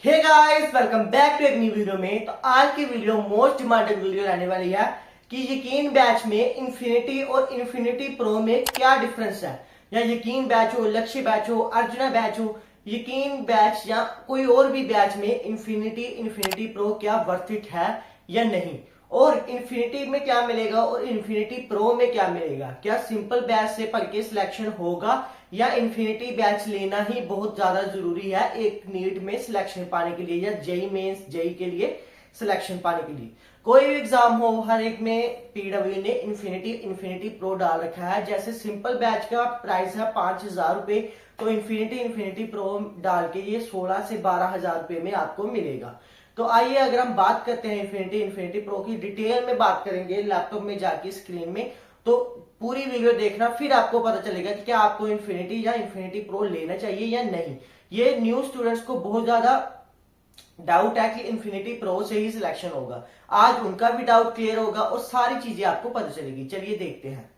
Hey guys, welcome back to एक new video में। तो आज की वीडियो मोस्ट डिमांडेड वीडियो रहने वाली है कि यकीन बैच में इन्फिनिटी और इन्फिनिटी प्रो में क्या डिफरेंस है। या यकीन बैच हो, लक्ष्य बैच हो, अर्जुना बैच हो, यकीन बैच या कोई और भी बैच में इन्फिनिटी प्रो क्या वर्थ इट है या नहीं, और इन्फिनिटी में क्या मिलेगा और इन्फिनिटी प्रो में क्या मिलेगा। क्या सिंपल बैच से पढ़ के सिलेक्शन होगा या इन्फिनिटी बैच लेना ही बहुत ज्यादा जरूरी है एक नीट में सिलेक्शन पाने के लिए या जेई मेंस जेई के लिए सिलेक्शन पाने के लिए। कोई भी एग्जाम हो, हर एक में पीडब्ल्यू ने इन्फिनिटी प्रो डाल रखा है। जैसे सिंपल बैच का प्राइस है 5,000 रुपए, तो इन्फिनिटी प्रो डाल के ये 16 से 12,000 रुपए में आपको मिलेगा। तो आइए अगर हम बात करते हैं इन्फिनिटी प्रो की, डिटेल में बात करेंगे लैपटॉप में जाके स्क्रीन में। तो पूरी वीडियो देखना, फिर आपको पता चलेगा कि क्या आपको इन्फिनिटी या इन्फिनिटी प्रो लेना चाहिए या नहीं। ये न्यू स्टूडेंट्स को बहुत ज्यादा डाउट है कि इन्फिनिटी प्रो से ही सिलेक्शन होगा। आज उनका भी डाउट क्लियर होगा और सारी चीजें आपको पता चलेगी। चलिए देखते हैं।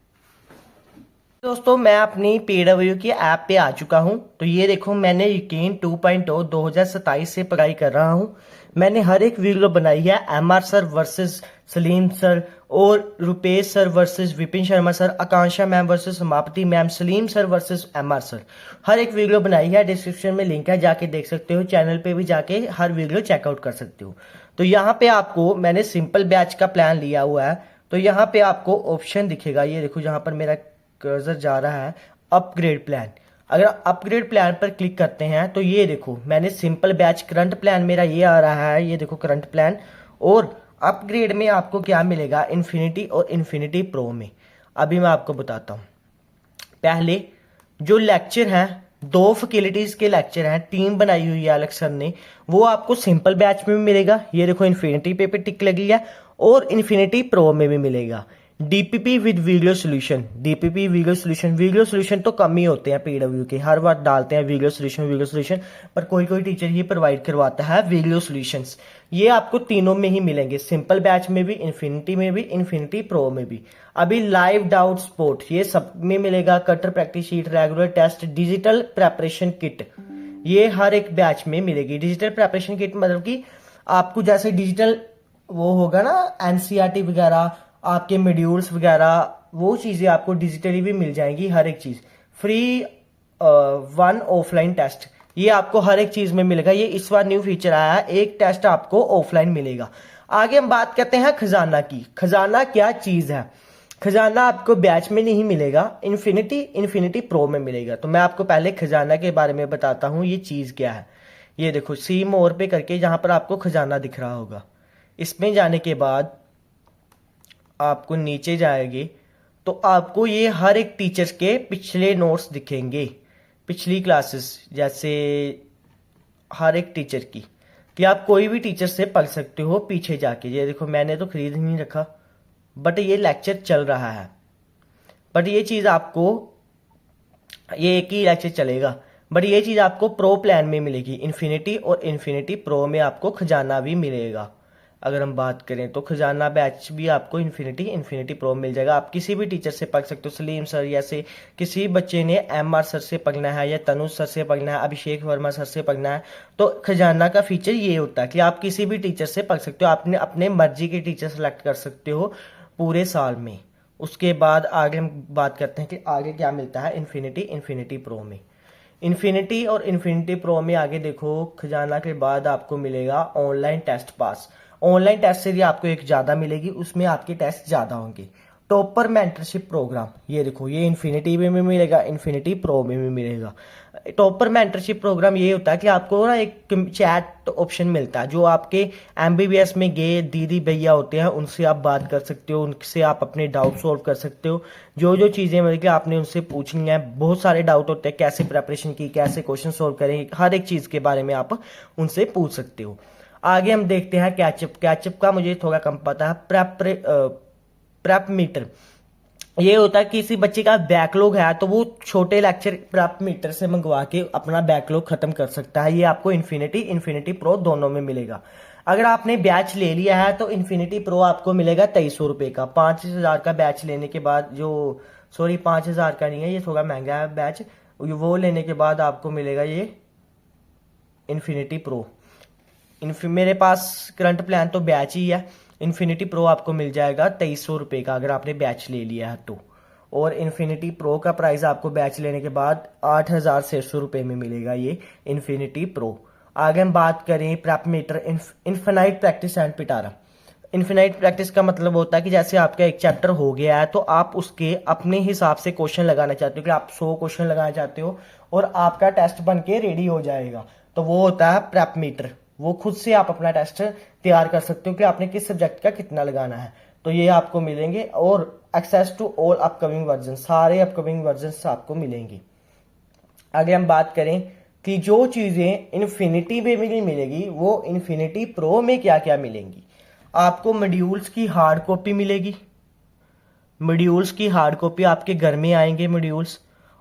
दोस्तों, मैं अपनी पीडब्ल्यू की ऐप पे आ चुका हूं। तो ये देखो, मैंने यकीन 2.0 2027 से पढ़ाई कर रहा हूं। मैंने हर एक वीडियो बनाई है MR sir versus Saleem sir, और Rupesh sir versus Vipin Sharma sir, Akanksha ma'am versus Samapti ma'am, Saleem sir versus MR sir. हर एक वीडियो बनाई है, डिस्क्रिप्शन में लिंक है, जाके देख सकते हो। चैनल पे भी जाके हर वीडियो चेकआउट कर सकते हो। तो यहाँ पे आपको मैंने सिंपल बैच का प्लान लिया हुआ है। तो यहाँ पे आपको ऑप्शन दिखेगा, ये देखो जहां पर मेरा कर्सर जा रहा है, अपग्रेड प्लान। अगर अपग्रेड प्लान पर क्लिक करते हैं तो ये देखो, मैंने सिंपल बैच करंट प्लान मेरा ये आ रहा है, ये देखो करंट प्लान। और अपग्रेड में आपको क्या मिलेगा इन्फिनिटी और इन्फिनिटी प्रो में, अभी मैं आपको बताता हूं। पहले जो लेक्चर हैं, 2 फैकल्टीज के लेक्चर हैं, टीम बनाई हुई है अलग सर ने, वो आपको सिंपल बैच में भी मिलेगा। ये देखो इन्फिनिटी पे टिक लगी है, और इन्फिनिटी प्रो में भी मिलेगा। DPP with video solution, DPP video solution तो कम ही होते हैं पीडब्ल्यू के, हर बार डालते हैं वीडियो सोल्यूशन, पर कोई कोई टीचर ही प्रोवाइड करवाता है वीडियो सोल्यूशंस। ये आपको तीनों में ही मिलेंगे, सिंपल बैच में भी, इन्फिनिटी में भी, इन्फिनिटी प्रो में भी। अभी लाइव डाउट सपोर्ट ये सब में मिलेगा। कटर practice sheet, regular test, digital preparation kit, ये हर एक बैच में मिलेगी। डिजिटल प्रेपरेशन किट मतलब कि आपको जैसे डिजिटल वो होगा ना, एनसीईआरटी वगैरह, आपके मॉड्यूल्स वगैरह, वो चीजें आपको डिजिटली भी मिल जाएंगी। हर एक चीज फ्री, 1 ऑफलाइन टेस्ट, ये आपको हर एक चीज में मिलेगा। ये इस बार न्यू फीचर आया है, एक टेस्ट आपको ऑफलाइन मिलेगा। आगे हम बात करते हैं खजाना की। खजाना क्या चीज है? खजाना आपको बैच में नहीं मिलेगा, इन्फिनिटी प्रो में मिलेगा। तो मैं आपको पहले खजाना के बारे में बताता हूं, ये चीज क्या है। ये देखो सी मोर पे करके जहां पर आपको खजाना दिख रहा होगा, इसमें जाने के बाद आपको नीचे जाएंगे तो आपको ये हर एक टीचर्स के पिछले नोट्स दिखेंगे, पिछली क्लासेस, जैसे हर एक टीचर की, कि आप कोई भी टीचर से पढ़ सकते हो पीछे जाके। ये देखो मैंने तो खरीद नहीं रखा, बट ये लेक्चर चल रहा है। बट ये चीज आपको, ये एक ही लेक्चर चलेगा, बट ये चीज आपको प्रो प्लान में मिलेगी। इन्फिनिटी और इन्फिनिटी प्रो में आपको खजाना भी मिलेगा। अगर हम बात करें तो खजाना बैच भी आपको इन्फिनिटी प्रो मिल जाएगा। आप किसी भी टीचर से पढ़ सकते हो, सलीम सर, जैसे किसी बच्चे ने एमआर सर से पढ़ना है या तनुज सर से पढ़ना है, अभिषेक वर्मा सर से पढ़ना है, तो खजाना का फीचर ये होता है कि आप किसी भी टीचर से पढ़ सकते हो। आपने अपने मर्जी के टीचर सेलेक्ट कर सकते हो पूरे साल में। उसके बाद आगे हम बात करते हैं कि आगे क्या मिलता है इन्फिनिटी प्रो में। इन्फिनिटी और इन्फिनिटी प्रो में आगे देखो, खजाना के बाद आपको मिलेगा online test pass. Online test से भी आपको एक ज्यादा मिलेगी, उसमें आपके टेस्ट ज्यादा होंगे। टॉपर मेंटरशिप प्रोग्राम, ये देखो ये इन्फिनिटी में भी मिलेगा, इन्फिनिटी प्रो में भी मिलेगा। टॉपर मेंटरशिप प्रोग्राम ये होता है कि आपको ना एक चैट ऑप्शन मिलता है, जो आपके एमबीबीएस में गए दीदी भैया होते हैं, उनसे आप बात कर सकते हो, उनसे आप अपने डाउट सॉल्व कर सकते हो। जो जो चीजें मतलब कि आपने उनसे पूछनी है, बहुत सारे डाउट होते हैं, कैसे प्रेपरेशन की, कैसे क्वेश्चन सॉल्व करें, हर एक चीज के बारे में आप उनसे पूछ सकते हो। आगे हम देखते हैं कैचअप का मुझे थोड़ा कम पता है। प्रेप मीटर, ये होता है कि किसी बच्चे का बैकलॉग है तो वो छोटे लेक्चर प्रेप मीटर से मंगवा के अपना बैकलॉग खत्म कर सकता है। ये आपको इन्फिनिटी प्रो दोनों में मिलेगा। अगर आपने बैच ले लिया है तो इन्फिनिटी प्रो आपको मिलेगा 2300 रुपए का। 5000 का बैच लेने के बाद, जो सॉरी 5000 का नहीं है, ये थोड़ा महंगा है बैच, वो लेने के बाद आपको मिलेगा ये इन्फिनिटी प्रो। मेरे पास करंट प्लान तो बैच ही है। इन्फिनिटी प्रो आपको मिल जाएगा 2300 रुपये का अगर आपने बैच ले लिया है तो। और इन्फिनिटी प्रो का प्राइस आपको बैच लेने के बाद 8600 रुपये में मिलेगा ये इन्फिनिटी प्रो। आगे हम बात करें prep meter infinite practice and Pitara. Infinite practice का मतलब होता है कि जैसे आपका एक चैप्टर हो गया है तो आप उसके अपने हिसाब से क्वेश्चन लगाना चाहते हो, कि आप 100 क्वेश्चन लगाना चाहते हो और आपका टेस्ट बन के रेडी हो जाएगा, तो वो होता है प्रेप मीटर। वो खुद से आप अपना टेस्ट तैयार कर सकते हो कि आपने किस सब्जेक्ट का कितना लगाना है, तो ये आपको मिलेंगे। और access to all upcoming version, सारे अपकमिंग वर्जन आपको मिलेंगे। आगे हम बात करें कि जो चीजें इन्फिनिटी में भी नहीं मिलेगी वो इन्फिनिटी प्रो में क्या क्या मिलेंगी। आपको मॉड्यूल्स की हार्ड कॉपी मिलेगी, मॉड्यूल्स की हार्ड कॉपी आपके घर में आएंगे मॉड्यूल्स।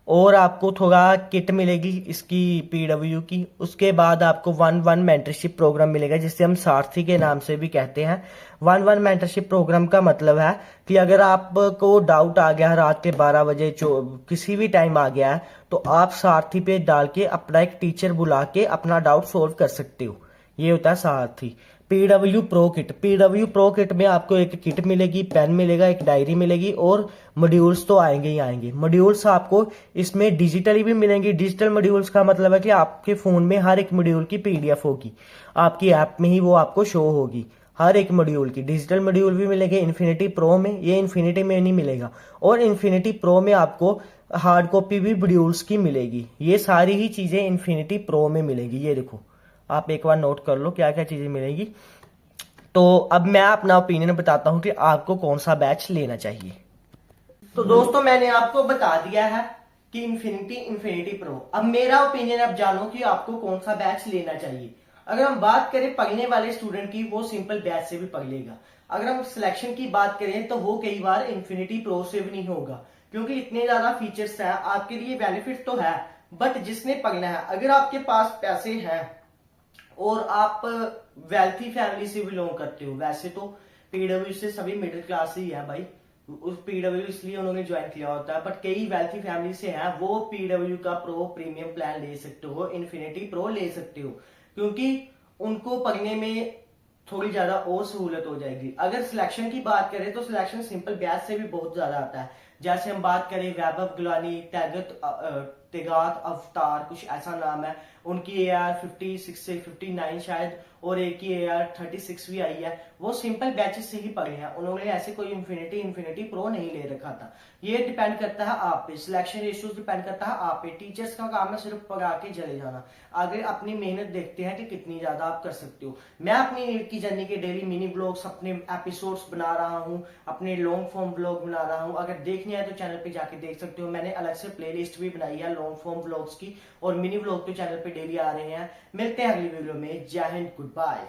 और आपको थोड़ा किट मिलेगी इसकी पीडब्ल्यू की। उसके बाद आपको 1-1 मेंटरशिप प्रोग्राम मिलेगा, जिसे हम सारथी के नाम से भी कहते हैं। 1-1 मेंटरशिप प्रोग्राम का मतलब है कि अगर आपको डाउट आ गया है रात के 12 बजे किसी भी टाइम आ गया है, तो आप सारथी पे डाल के अपना एक टीचर बुला के अपना डाउट सोल्व कर सकते हो। ये होता है Saarthi. PW pro kit, PW pro kit में आपको एक किट मिलेगी, पेन मिलेगा, एक डायरी मिलेगी और मॉड्यूल्स तो आएंगे ही आएंगे। मॉड्यूल्स आपको इसमें डिजिटली भी मिलेंगे। डिजिटल मॉड्यूल्स का मतलब है कि आपके फोन में हर एक मॉड्यूल की पीडीएफ होगी, आपकी ऐप में ही वो आपको शो होगी हर एक मॉड्यूल की। डिजिटल मॉड्यूल भी मिलेंगे इन्फिनिटी प्रो में, ये इन्फिनिटी में नहीं मिलेगा। और इन्फिनिटी प्रो में आपको हार्ड कॉपी भी मॉड्यूल्स की मिलेगी। ये सारी ही चीजें इन्फिनिटी प्रो में मिलेगी। ये देखो, आप एक बार नोट कर लो क्या क्या चीजें मिलेगी। तो अब मैं अपना ओपिनियन बताता हूं कि आपको कौन सा बैच लेना चाहिए। तो दोस्तों मैंने आपको बता दिया है कि इन्फिनिटी प्रो। अब मेरा ओपिनियन आप जानो कि आपको कौन सा बैच लेना चाहिए। अगर हम बात करें पढ़ने वाले स्टूडेंट की, वो सिंपल बैच से भी पढ़ लेगा। अगर हम सिलेक्शन की बात करें तो वो कई बार इन्फिनिटी प्रो से भी नहीं होगा, क्योंकि इतने ज्यादा फीचर्स हैं। आपके लिए बेनिफिट तो है, बट जिसने पढ़ना है, अगर आपके पास पैसे हैं और आप वेल्थी फैमिली से बिलोंग करते हो, वैसे तो पीडब्ल्यू से सभी मिडिल क्लास ही है भाई, उस पीडब्ल्यू इसलिए उन्होंने ज्वाइन किया होता है। बट कई वेल्थी फैमिली से हैं, वो पीडब्ल्यू का प्रो प्रीमियम प्लान ले सकते हो, इन्फिनिटी प्रो ले सकते हो, क्योंकि उनको पढ़ने में थोड़ी ज्यादा और सहूलत हो जाएगी। अगर सिलेक्शन की बात करें तो सिलेक्शन सिंपल बैच से भी बहुत ज्यादा आता है। जैसे हम बात करें वैभव गुलानी, तेगात अवतार, कुछ ऐसा नाम है, उनकी AR 56 से 59 शायद, और एक की AR 36 भी आई है। वो सिंपल बैचेस से ही पढ़े हैं, उन्होंने ऐसे कोई इन्फिनिटी प्रो नहीं ले रखा था। ये डिपेंड करता है आप पे, सिलेक्शन रेशियो डिपेंड करता है आप पे। टीचर्स का काम है सिर्फ पढ़ा के चले जाना। आगे अपनी मेहनत देखते हैं कि कितनी ज्यादा आप कर सकते हो। मैं अपनी नीट की जर्नी के डेली मिनी ब्लॉग्स, अपने एपिसोड्स बना रहा हूँ, अपने लॉन्ग फॉर्म ब्लॉग बना रहा हूँ। अगर देखनी है तो चैनल पे जाके देख सकते हो। मैंने अलग से प्लेलिस्ट भी बनाई है लॉन्ग फॉर्म ब्लॉग्स की, और मिनी ब्लॉग तो चैनल पे डेली आ रहे हैं। मिलते हैं अगली वीडियो में। जय हिंद, गुड बाय।